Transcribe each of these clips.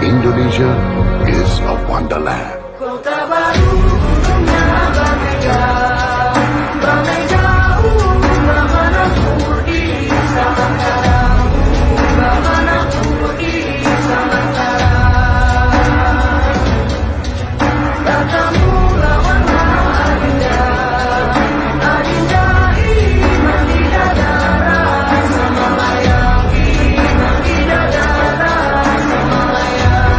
Indonesia is a wonderland. Kota baru gunungnya berbeda, ramai jauh, mana pun di Samantara, mana pun di Samantara. Katamu lawan Adinda, Adinda iman di dada, sama layang iman di dada, sama layang.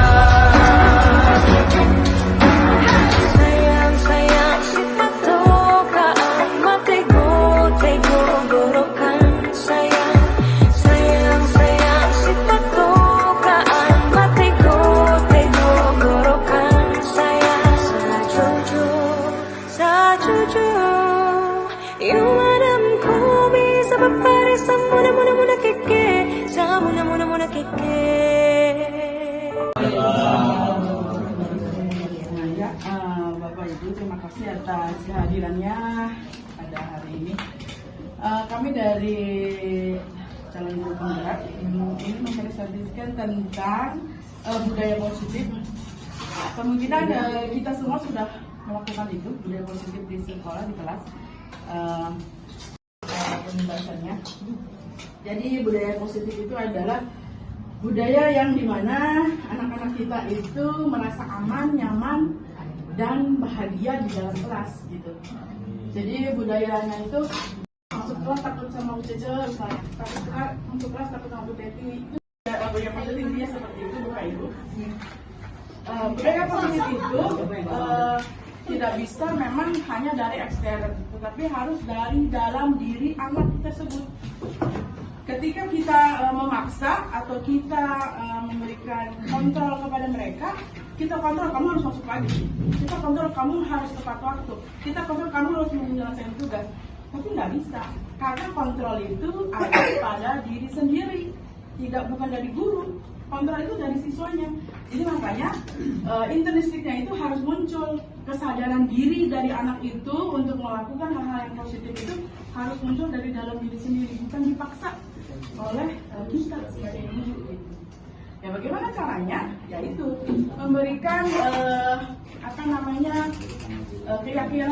Sayang, sayang, kita tokaan, matego, tego, gorokan. Sayang, sayang, sayang, kita tokaan, matego, tego, gorokan. Sayang, sajujur, yung madam ko bisa paparis sa muna keke, sa muna keke. Ya, Bapak Ibu, terima kasih atas kehadirannya pada hari ini. Kami dari calon guru penggerak ini mempresentasikan tentang budaya positif. Kemungkinan kita semua sudah melakukan itu, budaya positif di sekolah, di kelas. Pembahasannya. Jadi budaya positif itu adalah budaya yang dimana anak-anak kita itu merasa aman, nyaman, dan bahagia di dalam kelas gitu. Jadi budayanya itu masuk kelas takut sama Bu Cece, masuk kelas takut sama Bu Teti. Itu budaya positif dia seperti itu, Bapak Ibu. Budaya positif itu tidak bisa memang hanya dari eksternal, tetapi harus dari dalam diri anak tersebut. Ketika kita memaksa atau kita memberikan kontrol kepada mereka, kita kontrol kamu harus masuk lagi, kita kontrol kamu harus tepat waktu, kita kontrol kamu harus menyelesaikan tugas. Tapi nggak bisa, karena kontrol itu ada pada diri sendiri, bukan dari guru. Kontrol itu dari siswanya. Jadi makanya intrinstiknya itu harus muncul, kesadaran diri dari anak itu untuk melakukan hal-hal yang positif itu harus muncul dari dalam diri sendiri, bukan dipaksa oleh kita sebagai guru. Ya bagaimana caranya? Yaitu memberikan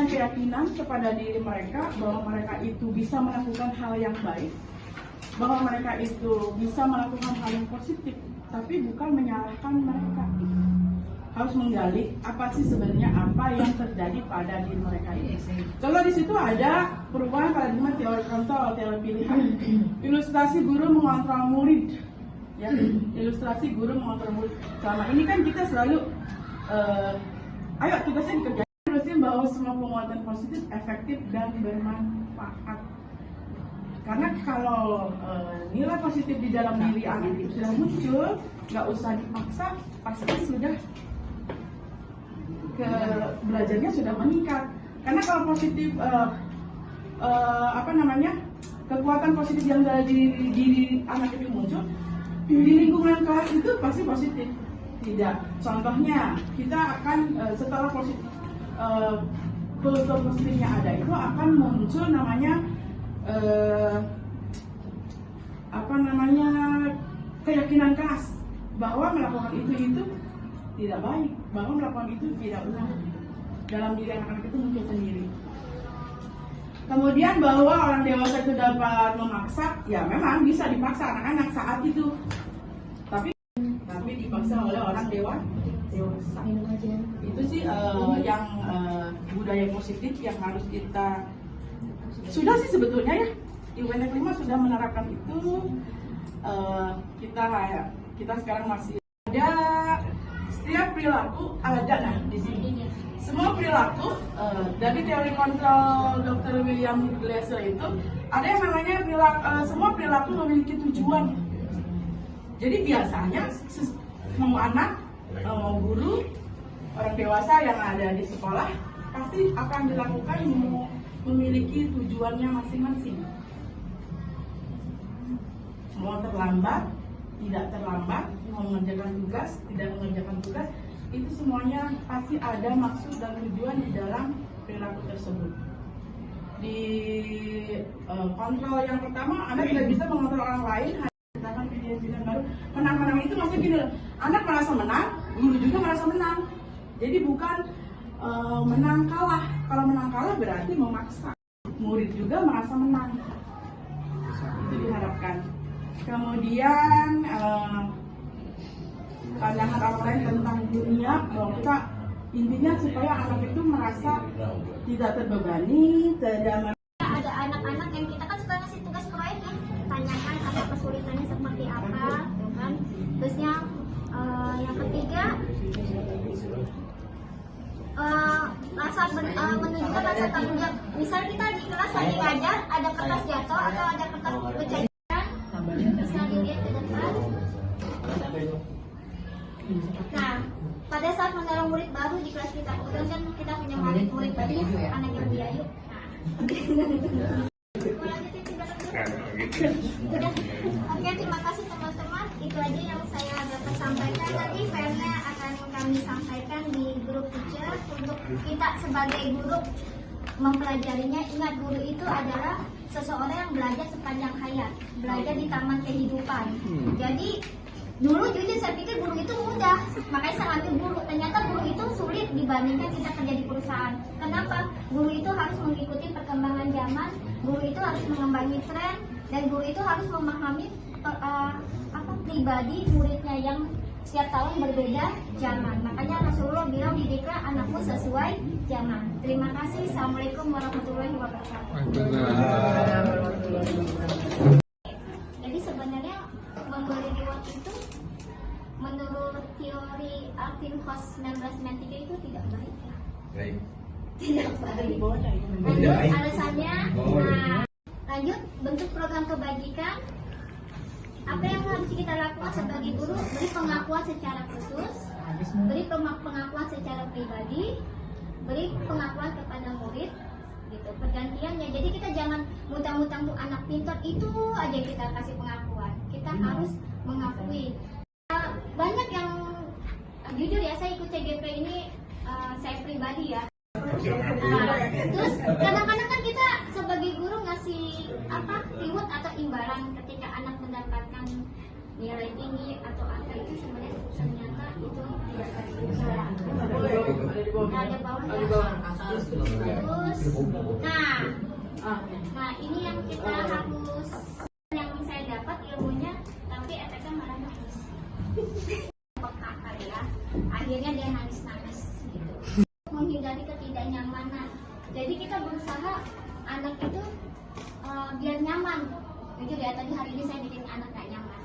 keyakinan kepada diri mereka bahwa mereka itu bisa melakukan hal yang baik, bahwa mereka itu bisa melakukan hal yang positif, tapi bukan menyalahkan mereka. Harus menggali apa sih sebenarnya apa yang terjadi pada diri mereka ini. Kalau di situ ada perubahan paradigma teori kontrol, teori pilihan, ilustrasi guru mengontrol murid, ya, ilustrasi guru mengontrol murid. Selama ini kan kita selalu, ayo tugasnya dikerjain, terusin bahwa semua penguatan positif efektif dan bermanfaat. Karena kalau nilai positif di dalam diri anak itu sudah muncul, nggak usah dipaksa, pasti sudah belajarnya sudah meningkat. Karena kalau positif kekuatan positif yang dari diri anak itu muncul di lingkungan kelas itu pasti positif. Tidak, contohnya kita akan setelah positif kultur positifnya ada itu akan muncul namanya keyakinan keras bahwa melakukan itu tidak baik, bahwa melakukan itu tidak benar. Dalam diri anak-anak itu muncul sendiri. Kemudian bahwa orang dewasa itu dapat memaksa, ya memang bisa dipaksa anak-anak saat itu, tapi dipaksa oleh orang dewasa. Itu sih yang budaya positif yang harus kita sudah sih sebetulnya ya di UNF 5 sudah menerapkan itu. Kita sekarang masih ada setiap perilaku ada di sini. Semua perilaku dari teori kontrol Dr. William Glasser itu ada yang namanya semua perilaku memiliki tujuan. Jadi biasanya mau anak, mau guru, orang dewasa yang ada di sekolah pasti akan dilakukan memiliki tujuannya masing-masing. Mau terlambat, tidak terlambat, mau mengerjakan tugas, tidak mengerjakan tugas, itu semuanya pasti ada maksud dan tujuan di dalam perilaku tersebut. Di kontrol yang pertama, Anda tidak bisa mengontrol orang lain, menciptakan pilihan-pilihan baru. Menang-menang itu maksudnya gini loh, anak merasa menang, guru juga merasa menang. Jadi bukan menang kalah. Kalau menang kalah berarti memaksa. Murid juga merasa menang. Itu diharapkan. Kemudian pandangan orang lain tentang dunia, bahwa kita intinya supaya anak itu merasa tidak terbebani, tidak ada anak-anak yang kita kan suka ngasih tugas proyek ya, tanyakan apa kesulitannya seperti apa, gitu kan. Terusnya yang ketiga menunjukkan rasa tanggung jawab. Misal kita di kelas lagi ngajar, ada kertas jatuh atau ada kertas pecah, bisa dilihat ke depan. Nah, pada saat menolong murid baru di kelas kita, kemudian kan kita punya murid baru, anak yang biayu. Udah. Oke, terima kasih teman-teman. Itu aja yang saya dapat sampaikan. Nanti filenya akan kami sampaikan di grup teacher untuk kita sebagai guru mempelajarinya. Ingat, guru itu adalah seseorang yang belajar sepanjang hayat, belajar di taman kehidupan. Jadi dulu jujur saya pikir guru itu mudah, makanya saya ambil guru. Ternyata guru itu sulit dibandingkan kita kerja di perusahaan. Kenapa? Guru itu harus mengikuti perkembangan zaman, guru itu harus mengembangi tren, dan guru itu harus memahami pribadi muridnya yang setiap tahun berbeda zaman. Makanya Rasulullah bilang dididik anakmu sesuai zaman. Terima kasih. Assalamualaikum warahmatullahi wabarakatuh. Jadi sebenarnya memberi reward itu menurut teori Alvin Hoss 1993 itu tidak baik ya. Tidak baik. Lanjut alasannya. Nah, lanjut bentuk program kebajikan. Apa yang harus kita lakukan sebagai guru? Beri pengakuan secara khusus, beri pengakuan secara pribadi, beri pengakuan kepada murid, gitu. Pergantiannya. Jadi kita jangan mutang-mutang tuh anak pintar itu aja kita kasih pengakuan. Kita harus mengakui. Banyak yang jujur ya, saya ikut CGP ini saya pribadi ya. Terus kadang-kadang kan kita sebagai guru ngasih reward atau imbalan ketika anak mendapatkan nilai tinggi atau apa, itu sebenarnya ternyata itu tidak baik. Ada bawah. Terus, nah ini yang kita harus, yang saya dapat ilmunya, tapi efeknya malah nangis. Ya, akhirnya dia nangis-nangis gitu. Menghindari ketidaknyamanan. Jadi kita berusaha anak itu biar nyaman. Jujur ya, tadi hari ini saya bikin anak gak nyaman.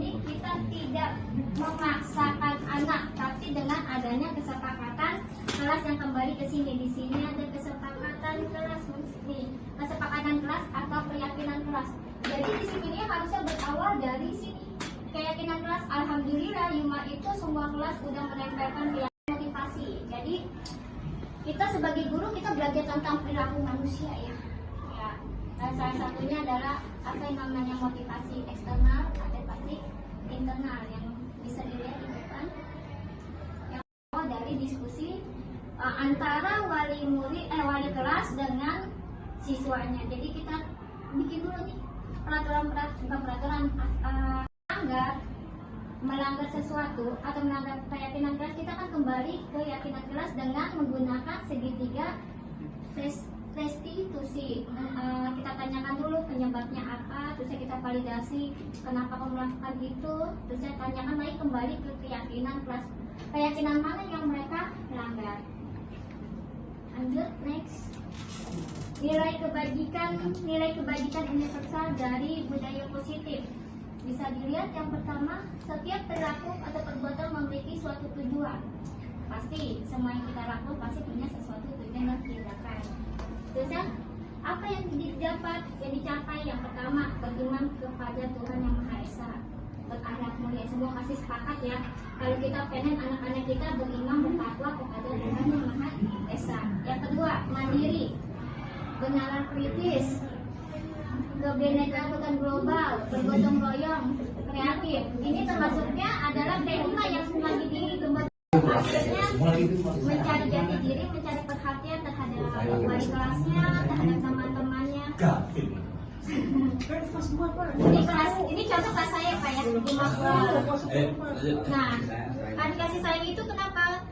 Jadi kita tidak memaksakan anak, tapi dengan adanya kesepakatan kelas yang kembali ke sini. Di sini ada kesepakatan kelas, nih, kesepakatan kelas atau keyakinan kelas. Jadi disiplinnya harusnya berawal dari sini. Keyakinan kelas, alhamdulillah Yuma itu semua kelas sudah menempelkan motivasi. Jadi kita sebagai guru kita belajar tentang perilaku manusia ya. Dan salah satunya adalah apa yang namanya motivasi eksternal, motivasi internal yang bisa dilihat di depan. Yang awal dari diskusi antara wali kelas dengan siswanya. Jadi kita bikin dulu nih peraturan melanggar sesuatu atau melanggar keyakinan kelas, kita akan kembali ke keyakinan kelas dengan menggunakan segitiga restitusi. Kita tanyakan dulu penyebabnya apa, terus kita validasi kenapa kamu melakukan itu, terus saya tanyakan lagi kembali ke keyakinan kelas, keyakinan mana yang mereka melanggar. Lanjut, next. Nilai kebajikan universal dari budaya positif. Bisa dilihat yang pertama, setiap perilaku atau perbuatan memiliki suatu tujuan. Pasti semua yang kita lakukan pasti punya sesuatu tujuan dan tindakan. Terus apa yang dicapai? Yang pertama, beriman kepada Tuhan yang Maha Esa, berakhlak mulia. Semua kasih sepakat ya. Kalau kita pengen anak-anak kita beriman bertakwa kepada Tuhan yang Maha Esa. Yang kedua, mandiri, bernalar kritis, kebinekaan global, bergotong royong, kreatif. Ini termasuknya adalah tema yang lagi dikembangkan. Akhirnya mencari jati diri, mencari perhatian terhadap wali kelasnya, terhadap teman-temannya. Ini contoh kelas saya Pak ya, 50. Nah, kan kasih sayang itu kenapa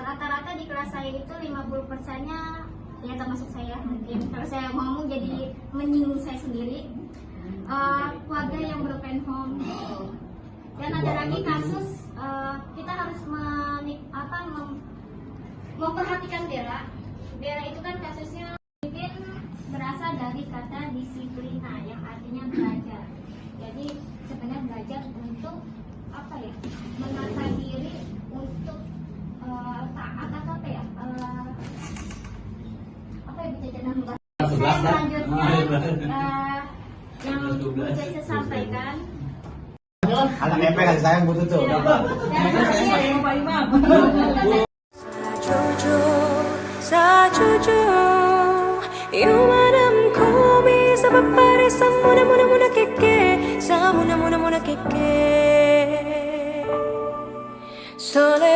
rata-rata di kelas saya itu 50%-nya ya termasuk saya mungkin. Kalau saya ngomong jadi menyinggung saya sendiri. Keluarga yang broken home. Dan ada lagi kasus kita harus memperhatikan Bella. Bella itu kan kasusnya mungkin berasal dari kata disiplina yang artinya belajar. Jadi sebenarnya belajar untuk apa ya? Menata diri untuk taat atau apa ya? Apa ya bisa jadi selanjutnya yang saya sampaikan. Anak nepek kasih sayang butuh tuh. Sajojo, 요만한 고비에서 바빠리서 무나 깨깨 사 무나 깨깨 설레